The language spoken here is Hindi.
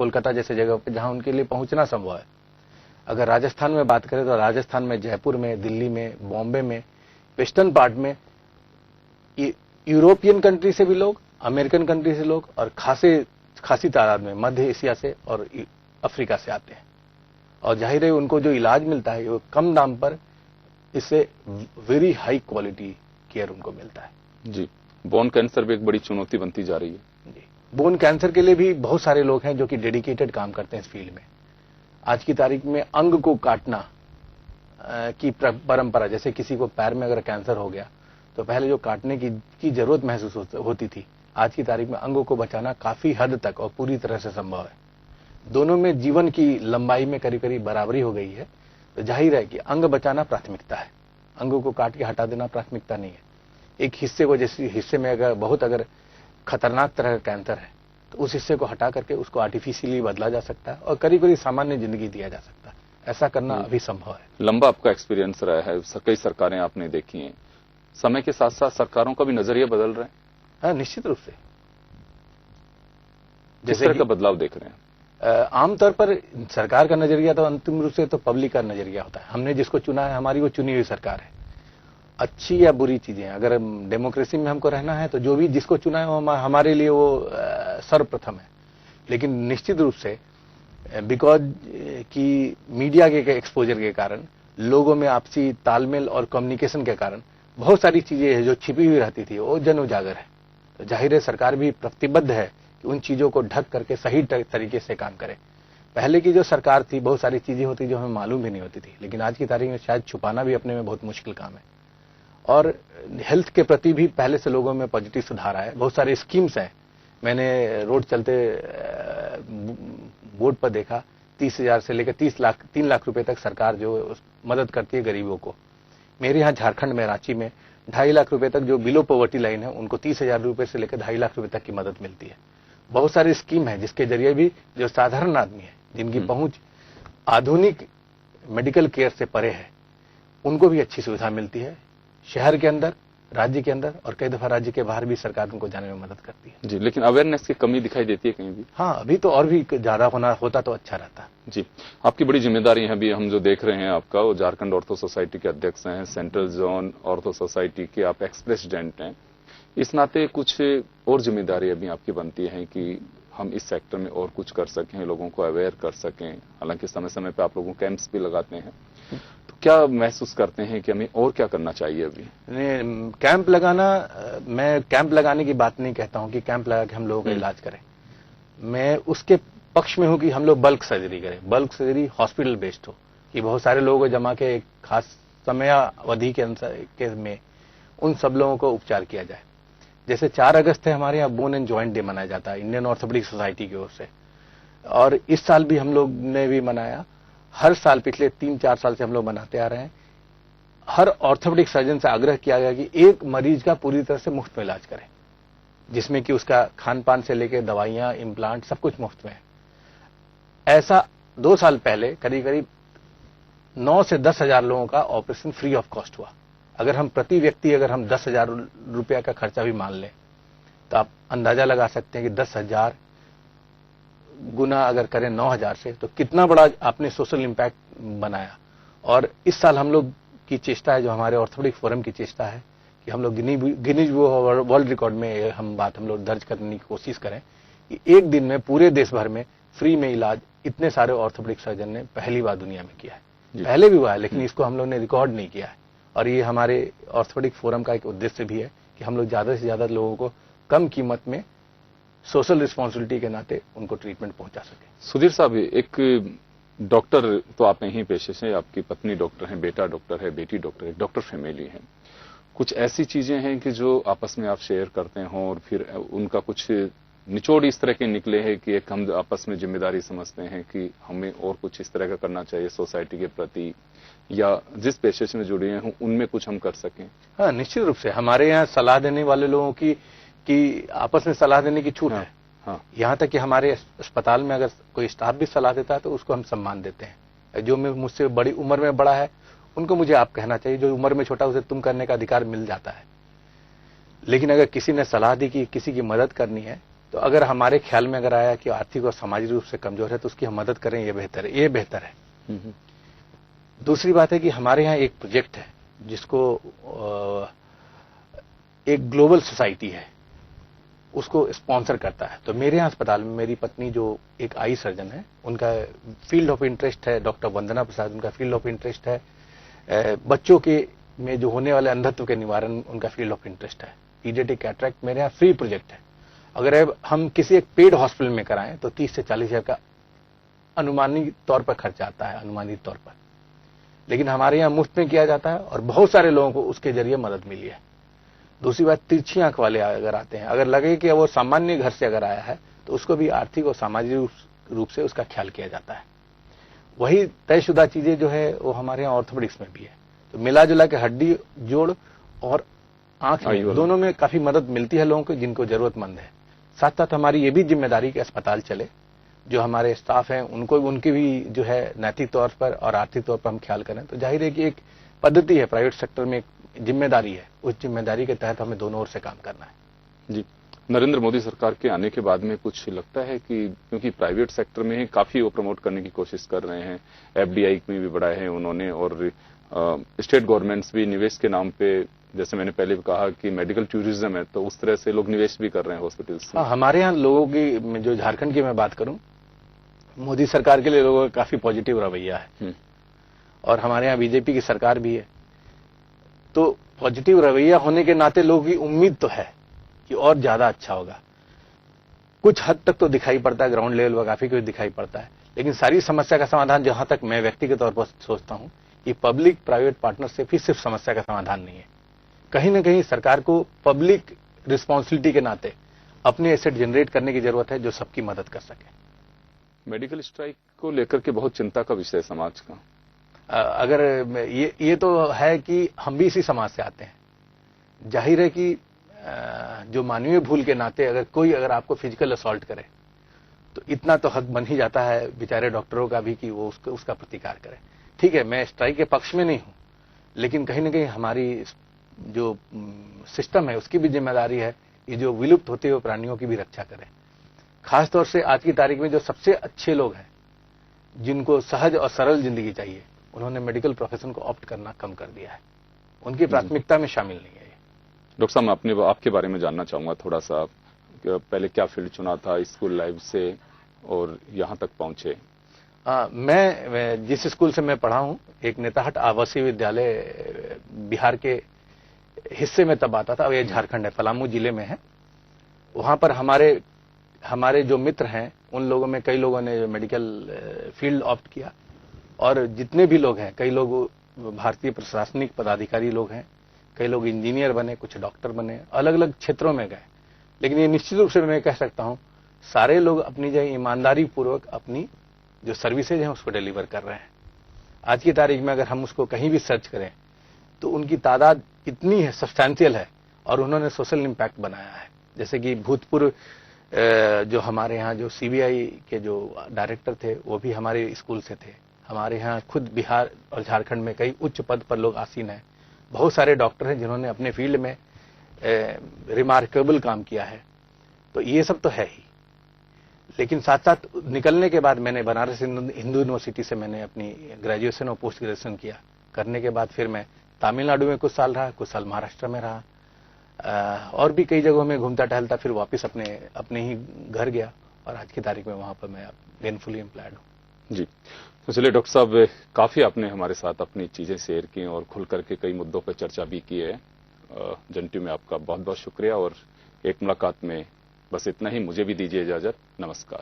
कोलकाता जैसे जगह पे जहां उनके लिए पहुंचना संभव है। अगर राजस्थान में बात करें तो राजस्थान में, जयपुर में, दिल्ली में, बॉम्बे में, वेस्टर्न पार्ट में यूरोपियन कंट्री से भी लोग, अमेरिकन कंट्री से लोग और खासी तादाद में मध्य एशिया से और अफ्रीका से आते हैं। और जाहिर है उनको जो इलाज मिलता है वो कम दाम पर, इससे वेरी हाई क्वालिटी केयर उनको मिलता है। जी, बोन कैंसर भी एक बड़ी चुनौती बनती जा रही है। जी, बोन कैंसर के लिए भी बहुत सारे लोग हैं जो कि डेडिकेटेड काम करते हैं इस फील्ड में। आज की तारीख में अंग को काटना की परंपरा, जैसे किसी को पैर में अगर कैंसर हो गया तो पहले जो काटने की जरूरत महसूस होती थी, आज की तारीख में अंगों को बचाना काफी हद तक और पूरी तरह से संभव है। दोनों में जीवन की लंबाई में करीब करीब बराबरी हो गई है, तो जाहिर है कि अंग बचाना प्राथमिकता है, अंगों को काट के हटा देना प्राथमिकता नहीं है। एक हिस्से को, जैसे हिस्से में अगर खतरनाक तरह का कैंसर है तो उस हिस्से को हटा करके उसको आर्टिफिशियली बदला जा सकता है और करीब करीब सामान्य जिंदगी दिया जा सकता है। ऐसा करना अभी संभव है। लंबा आपका एक्सपीरियंस रहा है, कई सरकारें आपने देखी हैं, समय के साथ साथ सरकारों का भी नजरिया बदल रहे हैं? हाँ, निश्चित रूप से। किस तरह का बदलाव देख रहे हैं? आमतौर पर सरकार का नजरिया तो अंतिम रूप से तो पब्लिक का नजरिया होता है। हमने जिसको चुना है, हमारी वो चुनी हुई सरकार है। अच्छी या बुरी चीजें, अगर डेमोक्रेसी में हमको रहना है तो जो भी जिसको चुना है वो हमारे लिए वो सर्वप्रथम है। लेकिन निश्चित रूप से बिकॉज कि मीडिया के एक्सपोजर के कारण, लोगों में आपसी तालमेल और कम्युनिकेशन के कारण बहुत सारी चीजें हैं जो छिपी हुई रहती थी, वो जन उजागर है। तो जाहिर है सरकार भी प्रतिबद्ध है कि उन चीजों को ढक करके सही तरीके से काम करे। पहले की जो सरकार थी, बहुत सारी चीजें होती जो हमें मालूम भी नहीं होती थी, लेकिन आज की तारीख में शायद छुपाना भी अपने में बहुत मुश्किल काम है। और हेल्थ के प्रति भी पहले से लोगों में पॉजिटिव सुधार आया है। बहुत सारे स्कीम्स हैं, मैंने रोड चलते बोर्ड पर देखा, 30,000 से लेकर 3 लाख रुपए तक सरकार जो मदद करती है गरीबों को। मेरे यहाँ झारखंड में, रांची में 2.5 लाख रुपए तक जो बिलो पॉवर्टी लाइन है उनको 30,000 रुपए से लेकर 2.5 लाख रुपए तक की मदद मिलती है। बहुत सारी स्कीम है जिसके जरिए भी जो साधारण आदमी है, जिनकी पहुंच आधुनिक मेडिकल केयर से परे है, उनको भी अच्छी सुविधा मिलती है। शहर के अंदर, राज्य के अंदर और कई दफा राज्य के बाहर भी सरकार उनको जाने में मदद करती है। जी, लेकिन अवेयरनेस की कमी दिखाई देती है कहीं भी? हाँ, अभी तो और भी ज्यादा होता तो अच्छा रहता। जी, आपकी बड़ी जिम्मेदारी है। अभी हम जो देख रहे हैं आपका, वो झारखंड ऑर्थो सोसाइटी के अध्यक्ष हैं, सेंट्रल जोन ऑर्थो सोसाइटी के आप एक्स प्रेसिडेंट हैं। इस नाते कुछ और जिम्मेदारी अभी आपकी बनती है कि हम इस सेक्टर में और कुछ कर सकें, लोगों को अवेयर कर सकें। हालांकि समय समय पे आप लोगों कैंप्स भी लगाते हैं, तो क्या महसूस करते हैं कि हमें और क्या करना चाहिए अभी? कैंप लगाना, मैं कैंप लगाने की बात नहीं कहता हूं कि कैंप लगा के हम लोगों का इलाज करें। मैं उसके पक्ष में हूं कि हम लोग बल्क सर्जरी करें। बल्क सर्जरी हॉस्पिटल बेस्ड हो, कि बहुत सारे लोगों को जमा के एक खास समय अवधि के में उन सब लोगों को उपचार किया जाए। जैसे 4 अगस्त है, हमारे यहाँ बोन एंड जॉइंट डे मनाया जाता है इंडियन ऑर्थोपेडिक सोसाइटी की ओर से, और इस साल भी हम लोग ने भी मनाया। हर साल पिछले 3-4 साल से हम लोग मनाते आ रहे हैं। हर ऑर्थोपेडिक सर्जन से आग्रह किया गया कि एक मरीज का पूरी तरह से मुफ्त में इलाज करें, जिसमें कि उसका खान पान से लेकर दवाइयां, इम्प्लांट सब कुछ मुफ्त में है। ऐसा 2 साल पहले करीब करीब 9 से 10,000 लोगों का ऑपरेशन फ्री ऑफ कॉस्ट हुआ। अगर हम प्रति व्यक्ति अगर हम 10,000 रुपया का खर्चा भी मान लें तो आप अंदाजा लगा सकते हैं कि 10,000 गुना अगर करें 9,000 से तो कितना बड़ा आपने सोशल इम्पैक्ट बनाया। और इस साल हम लोग की चेष्टा है, जो हमारे ऑर्थोपेडिक फोरम की चेष्टा है, कि हम लोग गिनीज वर्ल्ड रिकॉर्ड में हम लोग दर्ज करने की कोशिश करें कि एक दिन में पूरे देश भर में फ्री में इलाज इतने सारे ऑर्थोपेडिक सर्जन ने पहली बार दुनिया में किया है। पहले भी हुआ है, लेकिन इसको हम लोग ने रिकॉर्ड नहीं किया है। और ये हमारे ऑर्थोपेडिक फोरम का एक उद्देश्य भी है कि हम लोग ज्यादा से ज्यादा लोगों को कम कीमत में सोशल रिस्पॉन्सिबिलिटी के नाते उनको ट्रीटमेंट पहुंचा सके। सुधीर साहब, एक डॉक्टर तो आप नहीं पेशे से, आपकी पत्नी डॉक्टर है, बेटा डॉक्टर है, बेटी डॉक्टर है, डॉक्टर फैमिली है। कुछ ऐसी चीजें हैं कि जो आपस में आप शेयर करते हो और फिर उनका कुछ निचोड़ इस तरह के निकले हैं कि एक हम आपस में जिम्मेदारी समझते हैं कि हमें और कुछ इस तरह का करना चाहिए सोसाइटी के प्रति, या जिस पेशे से जुड़े हैं उनमें कुछ हम कर सकें? हाँ, निश्चित रूप से हमारे यहाँ सलाह देने वाले लोगों की आपस में सलाह देने की छूट है। हाँ। यहाँ तक कि हमारे अस्पताल में अगर कोई स्टाफ भी सलाह देता है तो उसको हम सम्मान देते हैं। जो मुझसे बड़ी उम्र में बड़ा है उनको मुझे आप कहना चाहिए, जो उम्र में छोटा उसे तुम करने का अधिकार मिल जाता है। लेकिन अगर किसी ने सलाह दी कि किसी की मदद करनी है तो अगर हमारे ख्याल में अगर आया कि आर्थिक और सामाजिक रूप से कमजोर है तो उसकी हम मदद करें, ये बेहतर है। दूसरी बात है कि हमारे यहाँ एक प्रोजेक्ट है जिसको एक ग्लोबल सोसाइटी है उसको स्पॉन्सर करता है। तो मेरे यहाँ अस्पताल में मेरी पत्नी जो एक आई सर्जन है, उनका फील्ड ऑफ इंटरेस्ट है, डॉक्टर वंदना प्रसाद, उनका फील्ड ऑफ इंटरेस्ट है बच्चों के में जो होने वाले अंधत्व के निवारण, उनका फील्ड ऑफ इंटरेस्ट है। पीडियाट्रिक कैटरेक्ट मेरे यहाँ फ्री प्रोजेक्ट है। अगर हम किसी एक पेड हॉस्पिटल में कराएं तो 30 से 40 हजार का अनुमानित तौर पर खर्चा आता है, अनुमानित तौर पर। लेकिन हमारे यहाँ मुफ्त में किया जाता है और बहुत सारे लोगों को उसके जरिए मदद मिली है। दूसरी बात, तिरछी आंख वाले अगर आते हैं, अगर लगे कि वो सामान्य घर से अगर आया है तो उसको भी आर्थिक और सामाजिक रूप से उसका ख्याल किया जाता है। वही तयशुदा चीजें जो है वो हमारे यहाँ ऑर्थोपेडिक्स में भी है। तो मिला जुला के हड्डी, जोड़ और आंख दोनों में काफी मदद मिलती है लोगों को जिनको जरूरतमंद है। साथ साथ हमारी ये भी जिम्मेदारी कि अस्पताल चले, जो हमारे स्टाफ हैं उनको उनकी भी जो है नैतिक तौर पर और आर्थिक तौर पर हम ख्याल करें। तो जाहिर है कि एक पद्धति है, प्राइवेट सेक्टर में एक जिम्मेदारी है, उस जिम्मेदारी के तहत हमें दोनों ओर से काम करना है। जी, नरेंद्र मोदी सरकार के आने के बाद में कुछ लगता है कि क्योंकि प्राइवेट सेक्टर में ही काफी वो प्रमोट करने की कोशिश कर रहे हैं, एफडीआई में भी बढ़ाए हैं उन्होंने, और स्टेट गवर्नमेंट्स भी निवेश के नाम पे, जैसे मैंने पहले भी कहा कि मेडिकल टूरिज्म है, तो उस तरह से लोग निवेश भी कर रहे हैं हॉस्पिटल्स में। हमारे यहाँ लोगों की, जो झारखंड की मैं बात करूं, मोदी सरकार के लिए लोगों का काफी पॉजिटिव रवैया है और हमारे यहाँ बीजेपी की सरकार भी है। तो पॉजिटिव रवैया होने के नाते लोगों की उम्मीद तो है कि और ज्यादा अच्छा होगा। कुछ हद तक तो दिखाई पड़ता है, ग्राउंड लेवल पर काफी कुछ दिखाई पड़ता है। लेकिन सारी समस्या का समाधान, जहां तक मैं व्यक्तिगत तौर पर सोचता हूं, कि पब्लिक प्राइवेट पार्टनरशिप ही सिर्फ समस्या का समाधान नहीं है। कहीं ना कहीं सरकार को पब्लिक रिस्पॉन्सिबिलिटी के नाते अपने एसेट जनरेट करने की जरूरत है जो सबकी मदद कर सके। मेडिकल स्ट्राइक को लेकर के बहुत चिंता का विषय है समाज का। अगर ये तो है कि हम भी इसी समाज से आते हैं। जाहिर है कि जो मानवीय भूल के नाते अगर आपको फिजिकल असॉल्ट करे तो इतना तो हक बन ही जाता है बेचारे डॉक्टरों का भी कि वो उसका प्रतिकार करे। ठीक है, मैं स्ट्राइक के पक्ष में नहीं हूं, लेकिन कहीं ना कहीं हमारी जो सिस्टम है उसकी भी जिम्मेदारी है कि जो विलुप्त होते हुए प्राणियों की भी रक्षा करें। खासतौर से आज की तारीख में जो सबसे अच्छे लोग हैं, जिनको सहज और सरल जिंदगी चाहिए, उन्होंने मेडिकल प्रोफेशन को ऑप्ट करना कम कर दिया है। उनकी प्राथमिकता में शामिल नहीं है। डॉक्टर साहब, मैं आपके बारे में जानना चाहूंगा थोड़ा सा, पहले क्या फील्ड चुना था स्कूल लाइफ से और यहां तक पहुंचे? मैं जिस स्कूल से मैं पढ़ा हूं, एक नेताहट आवासीय विद्यालय बिहार के हिस्से में तब आता था। अब ये झारखंड है, पलामू जिले में है। वहां पर हमारे जो मित्र हैं, उन लोगों में कई लोगों ने मेडिकल फील्ड ऑप्ट किया और जितने भी लोग हैं, कई लोग भारतीय प्रशासनिक पदाधिकारी लोग हैं, कई लोग इंजीनियर बने, कुछ डॉक्टर बने, अलग अलग क्षेत्रों में गए। लेकिन ये निश्चित रूप से मैं कह सकता हूं, सारे लोग अपनी जगह ईमानदारी पूर्वक अपनी जो सर्विसेज हैं उसको डिलीवर कर रहे हैं। आज की तारीख में अगर हम उसको कहीं भी सर्च करें तो उनकी तादाद इतनी है, सब्सटैंशियल है, और उन्होंने सोशल इम्पैक्ट बनाया है। जैसे कि भूतपूर्व जो हमारे यहाँ जो सीबीआई के जो डायरेक्टर थे वो भी हमारे स्कूल से थे। हमारे यहाँ खुद बिहार और झारखंड में कई उच्च पद पर लोग आसीन हैं। बहुत सारे डॉक्टर हैं जिन्होंने अपने फील्ड में रिमार्केबल काम किया है। तो ये सब तो है ही, लेकिन साथ साथ निकलने के बाद मैंने बनारस हिंदू यूनिवर्सिटी से मैंने अपनी ग्रेजुएशन और पोस्ट ग्रेजुएशन किया। करने के बाद फिर मैं तमिलनाडु में कुछ साल रहा, कुछ साल महाराष्ट्र में रहा, और भी कई जगहों में घूमता टहलता फिर वापस अपने ही घर गया, और आज की तारीख में वहां पर मैं गेनफुली एम्प्लॉयड हूं। जी, तो चलिए डॉक्टर साहब, काफी आपने हमारे साथ अपनी चीजें शेयर की और खुल करके कई मुद्दों पर चर्चा भी की है। जंटू में आपका बहुत बहुत शुक्रिया, और एक मुलाकात में बस इतना ही। मुझे भी दीजिए इजाजत। नमस्कार।